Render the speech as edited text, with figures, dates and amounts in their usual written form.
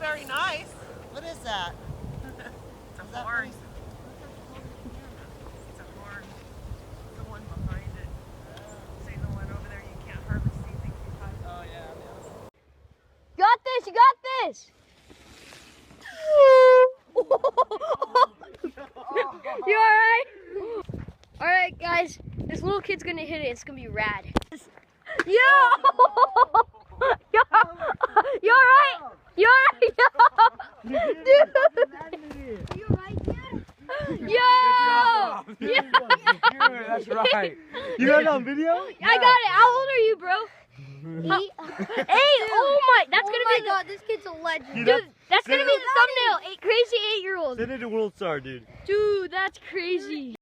very nice. What is that? It's a horn. It's a horn. The one behind it. See the one over there, you can't hardly see things behind it. Oh yeah. Got this, you got this! You alright? Alright guys, this little kid's gonna hit it, it's gonna be rad. Yo! Yo! You alright? You alright? Dude! You alright, dude? Yo! That's right. You got it on video? I got it. How old are you, bro? 8. Oh my, that's gonna be God, this kid's a legend. dude, that's gonna be the thumbnail. Crazy 8-year-old. Send it to World Star, dude. Dude, that's crazy.